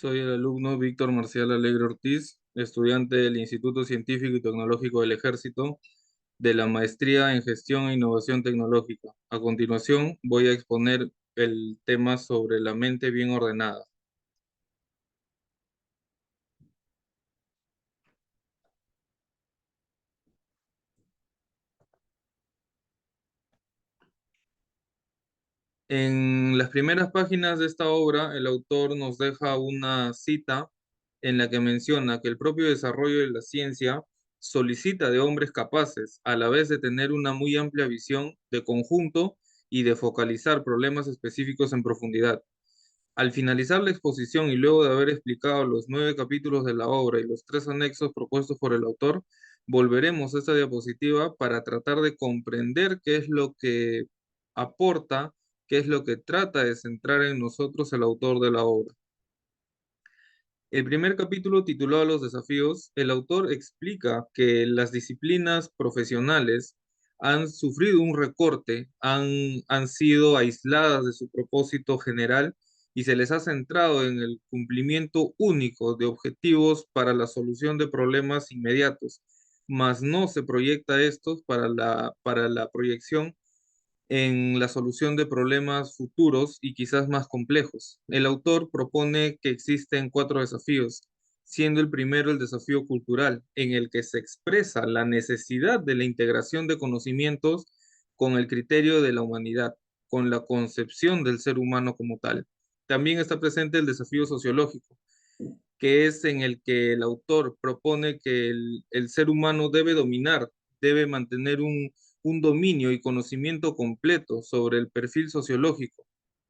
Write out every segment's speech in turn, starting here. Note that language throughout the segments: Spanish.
Soy el alumno Víctor Marcial Alegre Ortiz, estudiante del Instituto Científico y Tecnológico del Ejército, de la Maestría en Gestión e Innovación Tecnológica. A continuación, voy a exponer el tema sobre la mente bien ordenada. En las primeras páginas de esta obra, el autor nos deja una cita en la que menciona que el propio desarrollo de la ciencia solicita de hombres capaces, a la vez de tener una muy amplia visión de conjunto y de focalizar problemas específicos en profundidad. Al finalizar la exposición y luego de haber explicado los 9 capítulos de la obra y los 3 anexos propuestos por el autor, volveremos a esta diapositiva para tratar de comprender qué es lo que aporta, qué es lo que trata de centrar en nosotros el autor de la obra. El primer capítulo, titulado Los desafíos, el autor explica que las disciplinas profesionales han sufrido un recorte, han sido aisladas de su propósito general y se les ha centrado en el cumplimiento único de objetivos para la solución de problemas inmediatos, mas no se proyecta estos para la proyección en la solución de problemas futuros y quizás más complejos. El autor propone que existen 4 desafíos, siendo el primero el desafío cultural, en el que se expresa la necesidad de la integración de conocimientos con el criterio de la humanidad, con la concepción del ser humano como tal. También está presente el desafío sociológico, que es en el que el autor propone que el ser humano debe dominar, debe mantener un dominio y conocimiento completo sobre el perfil sociológico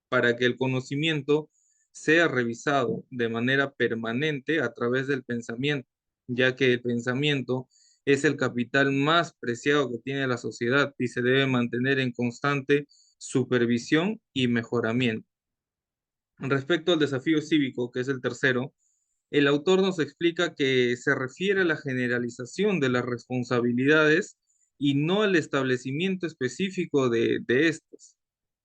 para que el conocimiento sea revisado de manera permanente a través del pensamiento, ya que el pensamiento es el capital más preciado que tiene la sociedad y se debe mantener en constante supervisión y mejoramiento. Respecto al desafío cívico, que es el tercero, el autor nos explica que se refiere a la generalización de las responsabilidades y no al establecimiento específico de estas.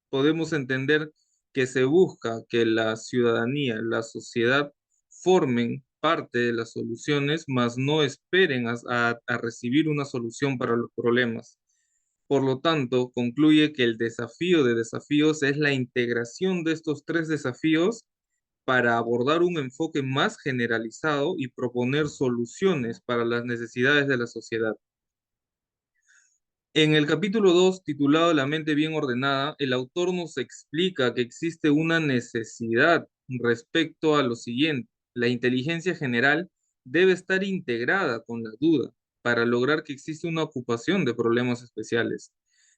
Podemos entender que se busca que la ciudadanía, la sociedad, formen parte de las soluciones, mas no esperen a recibir una solución para los problemas. Por lo tanto, concluye que el desafío de desafíos es la integración de estos 3 desafíos para abordar un enfoque más generalizado y proponer soluciones para las necesidades de la sociedad. En el capítulo 2, titulado La mente bien ordenada, el autor nos explica que existe una necesidad respecto a lo siguiente. La inteligencia general debe estar integrada con la duda para lograr que exista una ocupación de problemas especiales.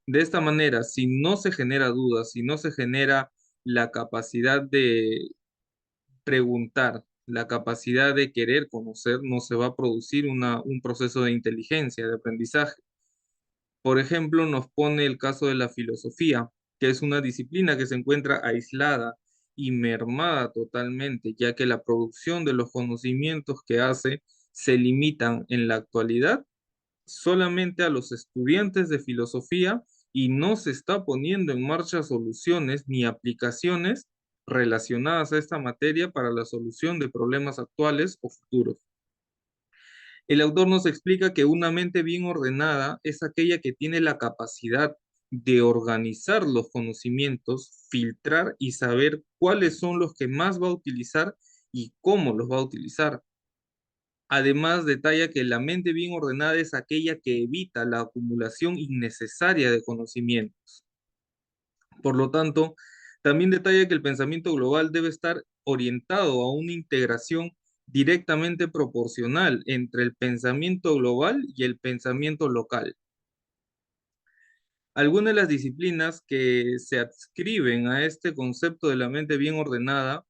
De esta manera, si no se genera duda, si no se genera la capacidad de preguntar, la capacidad de querer conocer, no se va a producir un proceso de inteligencia, de aprendizaje. Por ejemplo, nos pone el caso de la filosofía, que es una disciplina que se encuentra aislada y mermada totalmente, ya que la producción de los conocimientos que hace se limitan en la actualidad solamente a los estudiantes de filosofía y no se está poniendo en marcha soluciones ni aplicaciones relacionadas a esta materia para la solución de problemas actuales o futuros. El autor nos explica que una mente bien ordenada es aquella que tiene la capacidad de organizar los conocimientos, filtrar y saber cuáles son los que más va a utilizar y cómo los va a utilizar. Además, detalla que la mente bien ordenada es aquella que evita la acumulación innecesaria de conocimientos. Por lo tanto, también detalla que el pensamiento global debe estar orientado a una integración directamente proporcional entre el pensamiento global y el pensamiento local. Algunas de las disciplinas que se adscriben a este concepto de la mente bien ordenada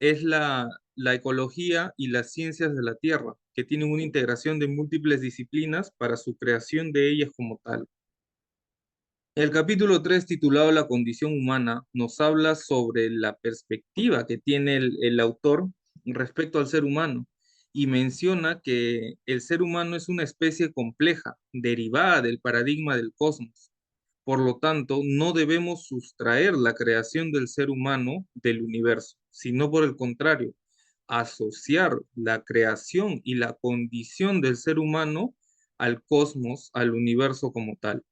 es la ecología y las ciencias de la Tierra, que tienen una integración de múltiples disciplinas para su creación de ellas como tal. El capítulo 3, titulado La condición humana, nos habla sobre la perspectiva que tiene el autor respecto al ser humano y menciona que el ser humano es una especie compleja, derivada del paradigma del cosmos. Por lo tanto, no debemos sustraer la creación del ser humano del universo, sino por el contrario, asociar la creación y la condición del ser humano al cosmos, al universo como tal.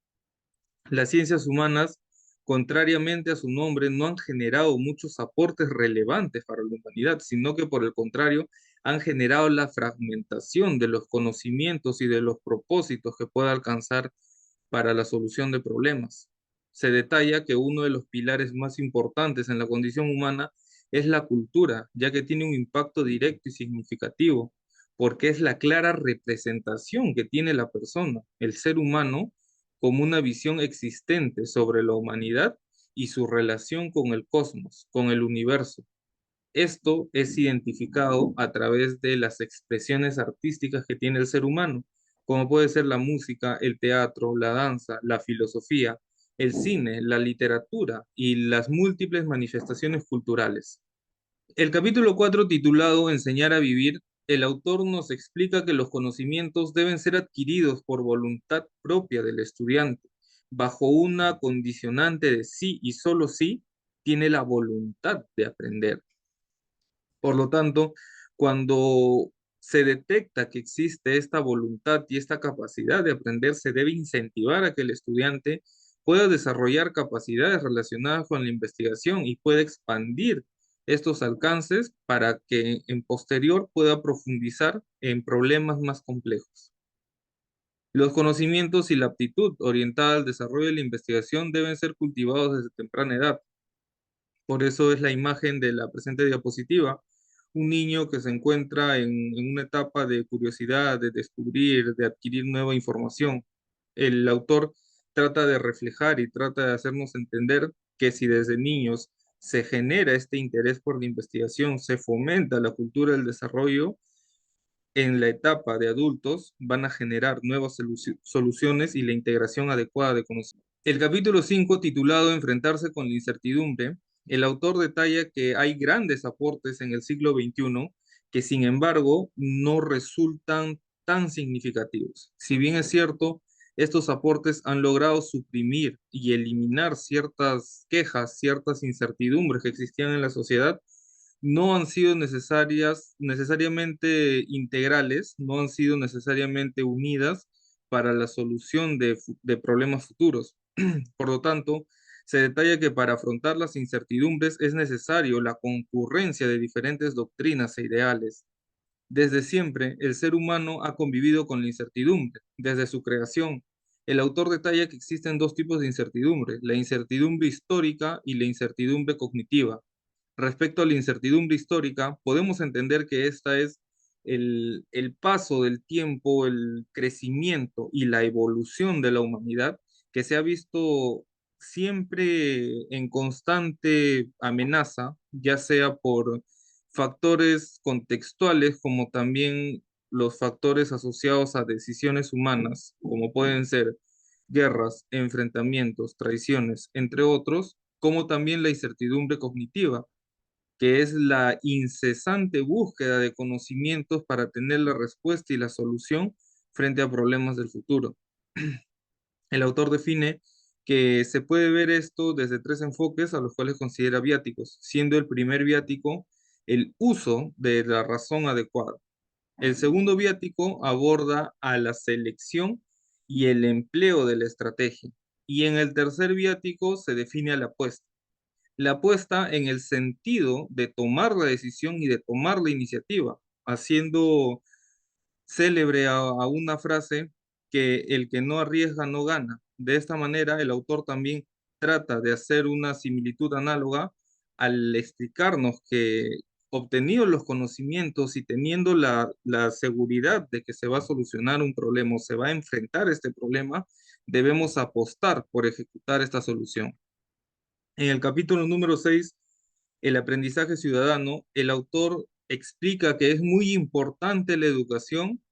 Las ciencias humanas, contrariamente a su nombre, no han generado muchos aportes relevantes para la humanidad, sino que por el contrario, han generado la fragmentación de los conocimientos y de los propósitos que pueda alcanzar para la solución de problemas. Se detalla que uno de los pilares más importantes en la condición humana es la cultura, ya que tiene un impacto directo y significativo, porque es la clara representación que tiene la persona, el ser humano, como una visión existente sobre la humanidad y su relación con el cosmos, con el universo. Esto es identificado a través de las expresiones artísticas que tiene el ser humano, como puede ser la música, el teatro, la danza, la filosofía, el cine, la literatura y las múltiples manifestaciones culturales. El capítulo 4, titulado Enseñar a vivir, el autor nos explica que los conocimientos deben ser adquiridos por voluntad propia del estudiante, bajo una condicionante de sí y solo sí tiene la voluntad de aprender. Por lo tanto, cuando se detecta que existe esta voluntad y esta capacidad de aprender, se debe incentivar a que el estudiante pueda desarrollar capacidades relacionadas con la investigación y pueda expandir estos alcances para que en posterior pueda profundizar en problemas más complejos. Los conocimientos y la aptitud orientada al desarrollo de la investigación deben ser cultivados desde temprana edad. Por eso es la imagen de la presente diapositiva. Un niño que se encuentra en una etapa de curiosidad, de descubrir, de adquirir nueva información. El autor trata de reflejar y trata de hacernos entender que si desde niños se genera este interés por la investigación, se fomenta la cultura del desarrollo, en la etapa de adultos van a generar nuevas soluciones y la integración adecuada de conocimiento. El capítulo 5, titulado Enfrentarse con la incertidumbre, el autor detalla que hay grandes aportes en el siglo XXI que sin embargo no resultan tan significativos. Si bien es cierto, estos aportes han logrado suprimir y eliminar ciertas quejas, ciertas incertidumbres que existían en la sociedad, no han sido necesariamente integrales, no han sido necesariamente unidas para la solución de problemas futuros. Por lo tanto, se detalla que para afrontar las incertidumbres es necesario la concurrencia de diferentes doctrinas e ideales. Desde siempre, el ser humano ha convivido con la incertidumbre, desde su creación. El autor detalla que existen dos tipos de incertidumbre, la incertidumbre histórica y la incertidumbre cognitiva. Respecto a la incertidumbre histórica, podemos entender que esta es el paso del tiempo, el crecimiento y la evolución de la humanidad que se ha visto siempre en constante amenaza, ya sea por factores contextuales como también los factores asociados a decisiones humanas, como pueden ser guerras, enfrentamientos, traiciones, entre otros, como también la incertidumbre cognitiva, que es la incesante búsqueda de conocimientos para tener la respuesta y la solución frente a problemas del futuro. El autor define que se puede ver esto desde tres enfoques a los cuales considera viáticos, siendo el primer viático el uso de la razón adecuada. El segundo viático aborda a la selección y el empleo de la estrategia. Y en el tercer viático se define a la apuesta. La apuesta en el sentido de tomar la decisión y de tomar la iniciativa, haciendo célebre a una frase que el que no arriesga no gana. De esta manera, el autor también trata de hacer una similitud análoga al explicarnos que obtenidos los conocimientos y teniendo la seguridad de que se va a solucionar un problema o se va a enfrentar este problema, debemos apostar por ejecutar esta solución. En el capítulo número 6, el aprendizaje ciudadano, el autor explica que es muy importante la educación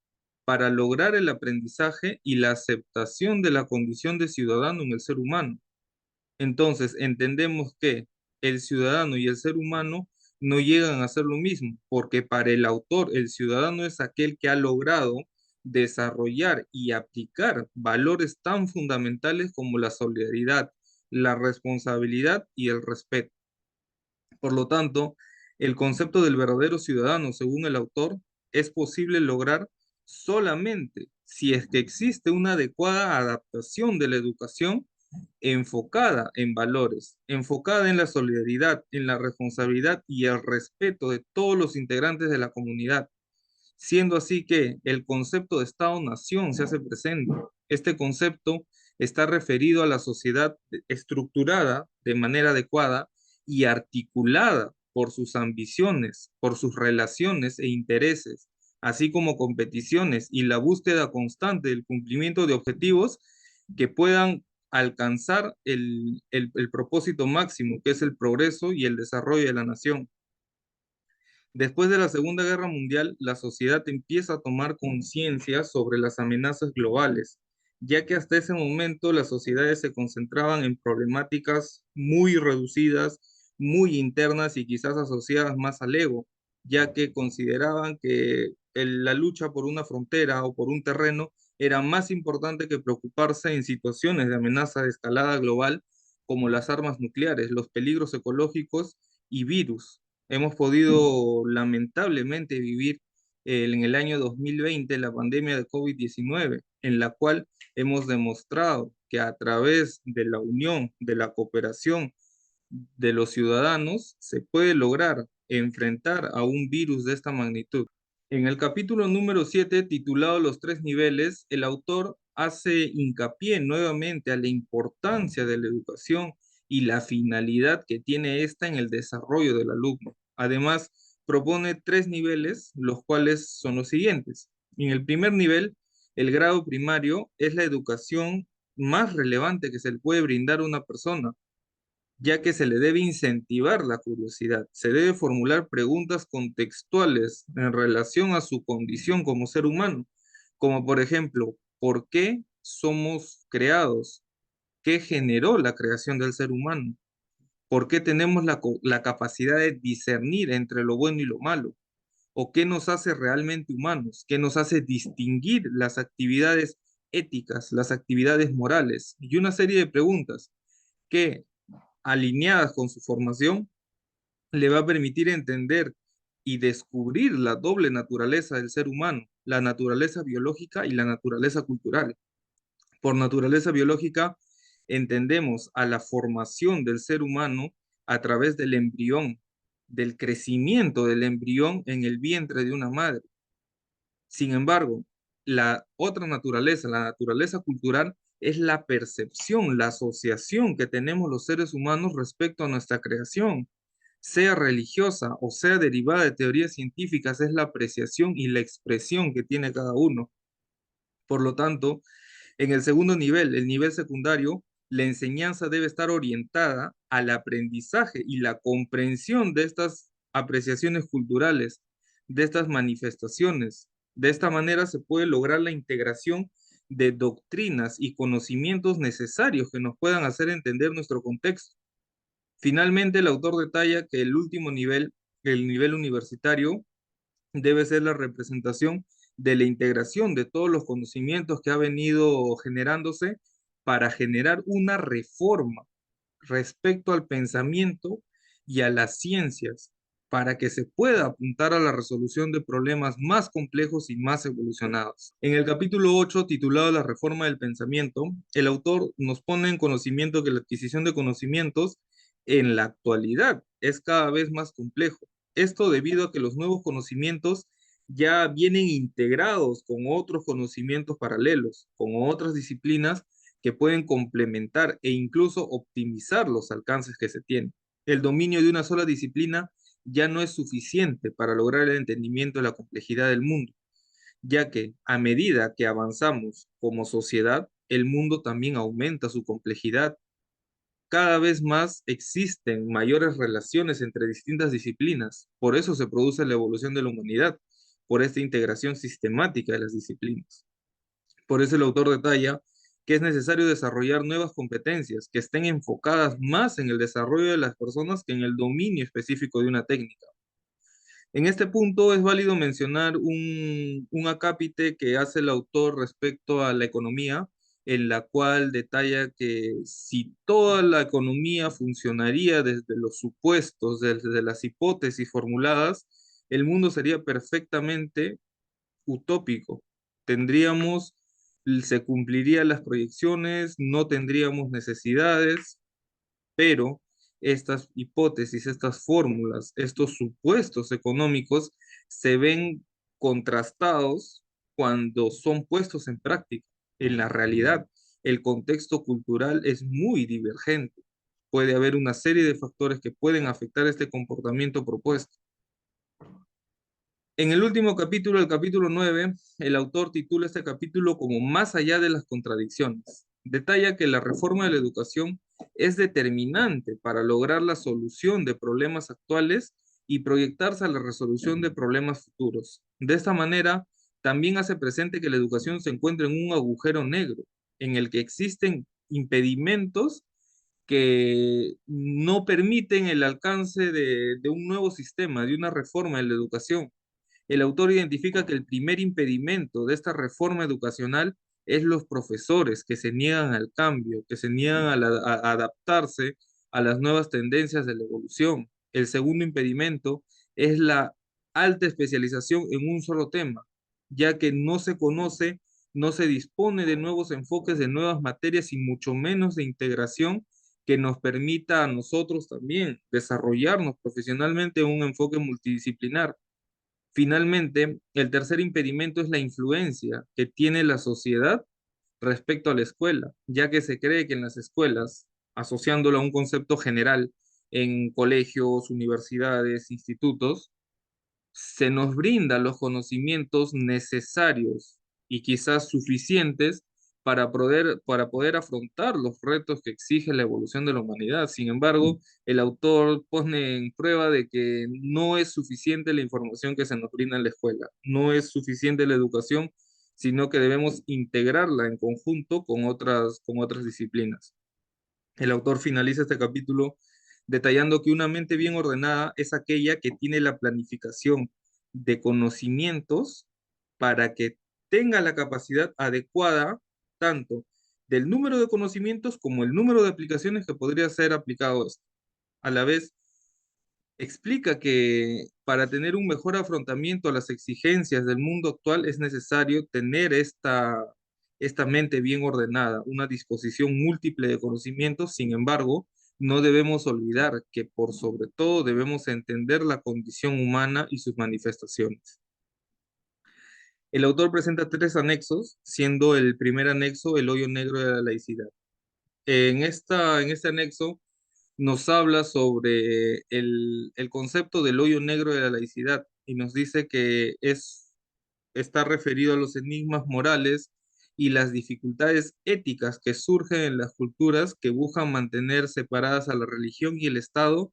para lograr el aprendizaje y la aceptación de la condición de ciudadano en el ser humano. Entonces, entendemos que el ciudadano y el ser humano no llegan a ser lo mismo, porque para el autor, el ciudadano es aquel que ha logrado desarrollar y aplicar valores tan fundamentales como la solidaridad, la responsabilidad y el respeto. Por lo tanto, El concepto del verdadero ciudadano, según el autor, es posible lograr solamente si es que existe una adecuada adaptación de la educación enfocada en valores, enfocada en la solidaridad, en la responsabilidad y el respeto de todos los integrantes de la comunidad, siendo así que el concepto de Estado-nación se hace presente. Este concepto está referido a la sociedad estructurada de manera adecuada y articulada por sus ambiciones, por sus relaciones e intereses, así como competiciones y la búsqueda constante del cumplimiento de objetivos que puedan alcanzar el propósito máximo, que es el progreso y el desarrollo de la nación. Después de la Segunda Guerra Mundial, la sociedad empieza a tomar conciencia sobre las amenazas globales, ya que hasta ese momento las sociedades se concentraban en problemáticas muy reducidas, muy internas y quizás asociadas más al ego, ya que consideraban que la lucha por una frontera o por un terreno era más importante que preocuparse en situaciones de amenaza de escalada global como las armas nucleares, los peligros ecológicos y virus. Hemos podido lamentablemente vivir en el año 2020 la pandemia de COVID-19, en la cual hemos demostrado que a través de la unión, de la cooperación de los ciudadanos, se puede lograr enfrentar a un virus de esta magnitud. En el capítulo número 7, titulado Los tres niveles, el autor hace hincapié nuevamente a la importancia de la educación y la finalidad que tiene esta en el desarrollo del alumno. Además, propone tres niveles, los cuales son los siguientes. En el primer nivel, el grado primario es la educación más relevante que se le puede brindar a una persona, ya que se le debe incentivar la curiosidad, se debe formular preguntas contextuales en relación a su condición como ser humano, como por ejemplo, ¿por qué somos creados? ¿Qué generó la creación del ser humano? ¿Por qué tenemos la capacidad de discernir entre lo bueno y lo malo? ¿O qué nos hace realmente humanos? ¿Qué nos hace distinguir las actividades éticas, las actividades morales? Y una serie de preguntas que, alineadas con su formación, le va a permitir entender y descubrir la doble naturaleza del ser humano, la naturaleza biológica y la naturaleza cultural. Por naturaleza biológica, entendemos a la formación del ser humano a través del embrión, del crecimiento del embrión en el vientre de una madre. Sin embargo, la otra naturaleza, la naturaleza cultural, es la percepción, la asociación que tenemos los seres humanos respecto a nuestra creación, sea religiosa o sea derivada de teorías científicas, es la apreciación y la expresión que tiene cada uno. Por lo tanto, en el segundo nivel, el nivel secundario, la enseñanza debe estar orientada al aprendizaje y la comprensión de estas apreciaciones culturales, de estas manifestaciones. De esta manera se puede lograr la integración de doctrinas y conocimientos necesarios que nos puedan hacer entender nuestro contexto. Finalmente, el autor detalla que el último nivel, el nivel universitario, debe ser la representación de la integración de todos los conocimientos que ha venido generándose para generar una reforma respecto al pensamiento y a las ciencias, para que se pueda apuntar a la resolución de problemas más complejos y más evolucionados. En el capítulo 8, titulado La reforma del pensamiento, el autor nos pone en conocimiento que la adquisición de conocimientos en la actualidad es cada vez más complejo. Esto debido a que los nuevos conocimientos ya vienen integrados con otros conocimientos paralelos, con otras disciplinas que pueden complementar e incluso optimizar los alcances que se tienen. El dominio de una sola disciplina ya no es suficiente para lograr el entendimiento de la complejidad del mundo, ya que a medida que avanzamos como sociedad, el mundo también aumenta su complejidad. Cada vez más existen mayores relaciones entre distintas disciplinas, por eso se produce la evolución de la humanidad, por esta integración sistemática de las disciplinas. Por eso el autor detalla que es necesario desarrollar nuevas competencias que estén enfocadas más en el desarrollo de las personas que en el dominio específico de una técnica. En este punto es válido mencionar un acápite que hace el autor respecto a la economía, en la cual detalla que si toda la economía funcionaría desde los supuestos, desde las hipótesis formuladas, el mundo sería perfectamente utópico. Tendríamos, se cumplirían las proyecciones, no tendríamos necesidades, pero estas hipótesis, estas fórmulas, estos supuestos económicos se ven contrastados cuando son puestos en práctica. En la realidad, el contexto cultural es muy divergente. Puede haber una serie de factores que pueden afectar este comportamiento propuesto. En el último capítulo, el capítulo 9, el autor titula este capítulo como Más allá de las contradicciones. Detalla que la reforma de la educación es determinante para lograr la solución de problemas actuales y proyectarse a la resolución de problemas futuros. De esta manera, también hace presente que la educación se encuentra en un agujero negro, en el que existen impedimentos que no permiten el alcance de un nuevo sistema, de una reforma de la educación. El autor identifica que el primer impedimento de esta reforma educacional es los profesores que se niegan al cambio, que se niegan a adaptarse a las nuevas tendencias de la evolución. El segundo impedimento es la alta especialización en un solo tema, ya que no se conoce, no se dispone de nuevos enfoques, de nuevas materias y mucho menos de integración que nos permita a nosotros también desarrollarnos profesionalmente en un enfoque multidisciplinar. Finalmente, el tercer impedimento es la influencia que tiene la sociedad respecto a la escuela, ya que se cree que en las escuelas, asociándolo a un concepto general en colegios, universidades, institutos, se nos brinda los conocimientos necesarios y quizás suficientes para poder afrontar los retos que exige la evolución de la humanidad. Sin embargo, el autor pone en prueba de que no es suficiente la información que se nos brinda en la escuela, no es suficiente la educación, sino que debemos integrarla en conjunto con otras disciplinas. El autor finaliza este capítulo detallando que una mente bien ordenada es aquella que tiene la planificación de conocimientos para que tenga la capacidad adecuada tanto del número de conocimientos como el número de aplicaciones que podría ser aplicado a esto. A la vez, explica que para tener un mejor afrontamiento a las exigencias del mundo actual es necesario tener esta mente bien ordenada, una disposición múltiple de conocimientos. Sin embargo, no debemos olvidar que por sobre todo debemos entender la condición humana y sus manifestaciones. El autor presenta tres anexos, siendo el primer anexo el hoyo negro de la laicidad. En este anexo nos habla sobre el concepto del hoyo negro de la laicidad y nos dice que está referido a los enigmas morales y las dificultades éticas que surgen en las culturas que buscan mantener separadas a la religión y el Estado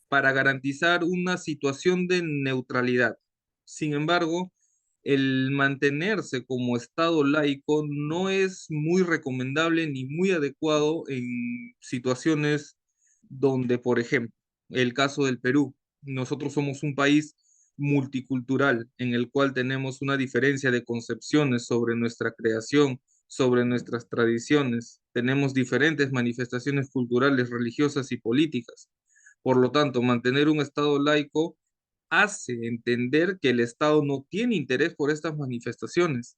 para garantizar una situación de neutralidad. Sin embargo, el mantenerse como Estado laico no es muy recomendable ni muy adecuado en situaciones donde, por ejemplo, el caso del Perú, nosotros somos un país multicultural en el cual tenemos una diferencia de concepciones sobre nuestra creación, sobre nuestras tradiciones, tenemos diferentes manifestaciones culturales, religiosas y políticas. Por lo tanto, mantener un Estado laico hace entender que el Estado no tiene interés por estas manifestaciones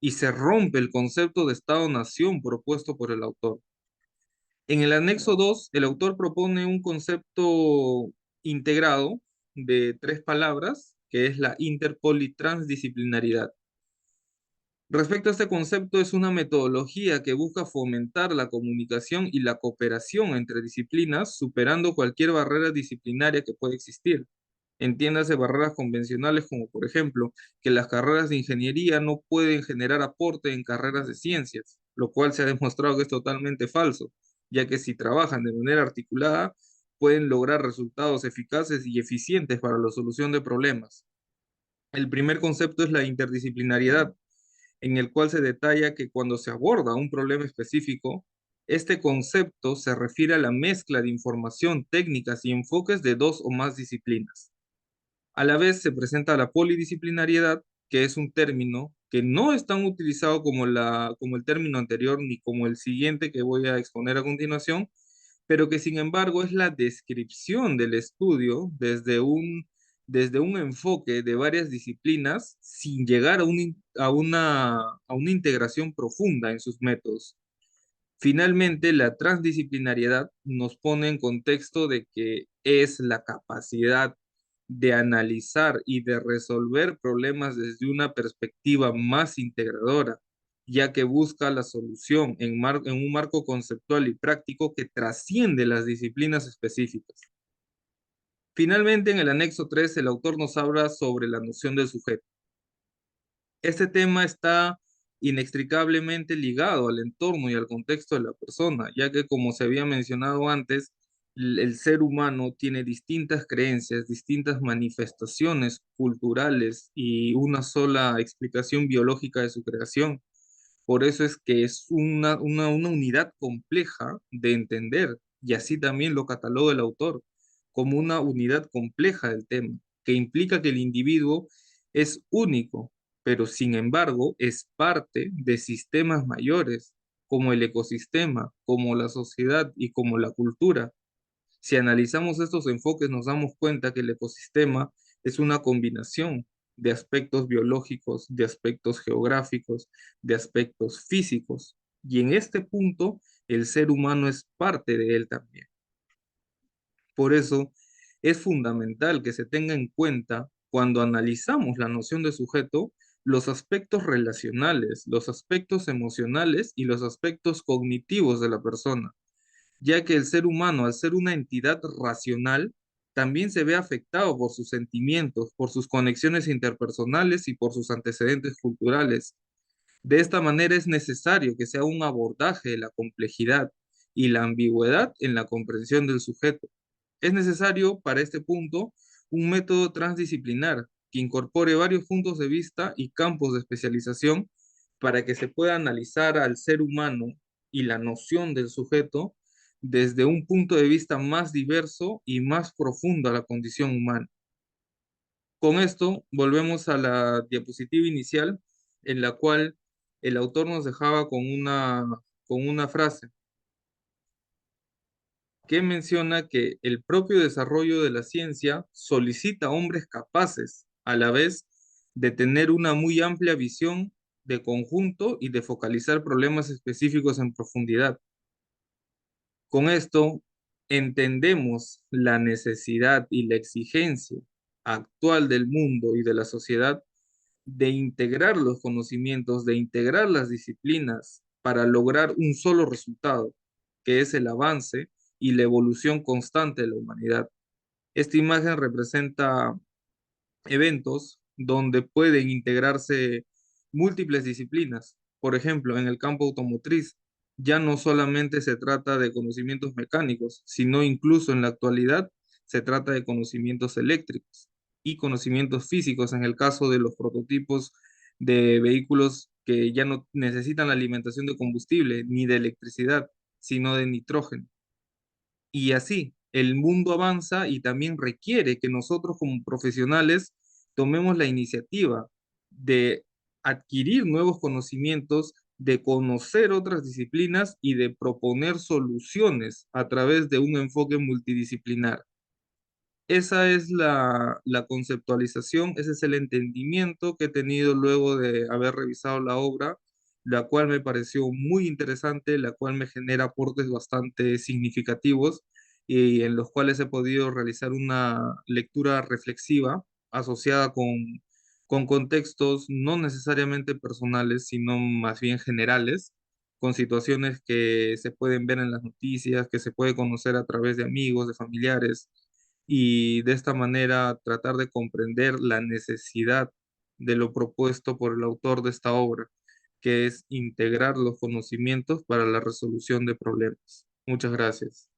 y se rompe el concepto de Estado-nación propuesto por el autor. En el anexo 2, el autor propone un concepto integrado de tres palabras, que es la interpolitransdisciplinaridad. Respecto a este concepto, es una metodología que busca fomentar la comunicación y la cooperación entre disciplinas, superando cualquier barrera disciplinaria que pueda existir. Entiéndase barreras convencionales como, por ejemplo, que las carreras de ingeniería no pueden generar aporte en carreras de ciencias, lo cual se ha demostrado que es totalmente falso, ya que si trabajan de manera articulada, pueden lograr resultados eficaces y eficientes para la solución de problemas. El primer concepto es la interdisciplinariedad, en el cual se detalla que cuando se aborda un problema específico, este concepto se refiere a la mezcla de información, técnicas y enfoques de dos o más disciplinas. A la vez se presenta la polidisciplinariedad, que es un término que no es tan utilizado como el término anterior ni como el siguiente que voy a exponer a continuación, pero que sin embargo es la descripción del estudio desde un enfoque de varias disciplinas sin llegar a una integración profunda en sus métodos. Finalmente, la transdisciplinariedad nos pone en contexto de que es la capacidad de analizar y de resolver problemas desde una perspectiva más integradora, ya que busca la solución en un marco conceptual y práctico que trasciende las disciplinas específicas. Finalmente, en el anexo 3, el autor nos habla sobre la noción del sujeto. Este tema está inextricablemente ligado al entorno y al contexto de la persona, ya que como se había mencionado antes, el ser humano tiene distintas creencias, distintas manifestaciones culturales y una sola explicación biológica de su creación. Por eso es que es una unidad compleja de entender, y así también lo catalogó el autor, como una unidad compleja del tema, que implica que el individuo es único, pero sin embargo es parte de sistemas mayores, como el ecosistema, como la sociedad y como la cultura. Si analizamos estos enfoques, nos damos cuenta que el ecosistema es una combinación de aspectos biológicos, de aspectos geográficos, de aspectos físicos. Y en este punto, el ser humano es parte de él también. Por eso, es fundamental que se tenga en cuenta cuando analizamos la noción de sujeto, los aspectos relacionales, los aspectos emocionales y los aspectos cognitivos de la persona, ya que el ser humano, al ser una entidad racional, también se ve afectado por sus sentimientos, por sus conexiones interpersonales y por sus antecedentes culturales. De esta manera es necesario que sea un abordaje de la complejidad y la ambigüedad en la comprensión del sujeto. Es necesario para este punto un método transdisciplinar que incorpore varios puntos de vista y campos de especialización para que se pueda analizar al ser humano y la noción del sujeto desde un punto de vista más diverso y más profundo a la condición humana. Con esto volvemos a la diapositiva inicial en la cual el autor nos dejaba con una frase que menciona que el propio desarrollo de la ciencia solicita hombres capaces a la vez de tener una muy amplia visión de conjunto y de focalizar problemas específicos en profundidad. Con esto entendemos la necesidad y la exigencia actual del mundo y de la sociedad de integrar los conocimientos, de integrar las disciplinas para lograr un solo resultado, que es el avance y la evolución constante de la humanidad. Esta imagen representa eventos donde pueden integrarse múltiples disciplinas. Por ejemplo, en el campo automotriz, ya no solamente se trata de conocimientos mecánicos, sino incluso en la actualidad se trata de conocimientos eléctricos y conocimientos físicos en el caso de los prototipos de vehículos que ya no necesitan la alimentación de combustible ni de electricidad, sino de nitrógeno. Y así, el mundo avanza y también requiere que nosotros como profesionales tomemos la iniciativa de adquirir nuevos conocimientos, de conocer otras disciplinas y de proponer soluciones a través de un enfoque multidisciplinar. Esa es la conceptualización, ese es el entendimiento que he tenido luego de haber revisado la obra, la cual me pareció muy interesante, la cual me genera aportes bastante significativos y en los cuales he podido realizar una lectura reflexiva asociada con contextos no necesariamente personales, sino más bien generales, con situaciones que se pueden ver en las noticias, que se puede conocer a través de amigos, de familiares y de esta manera tratar de comprender la necesidad de lo propuesto por el autor de esta obra, que es integrar los conocimientos para la resolución de problemas. Muchas gracias.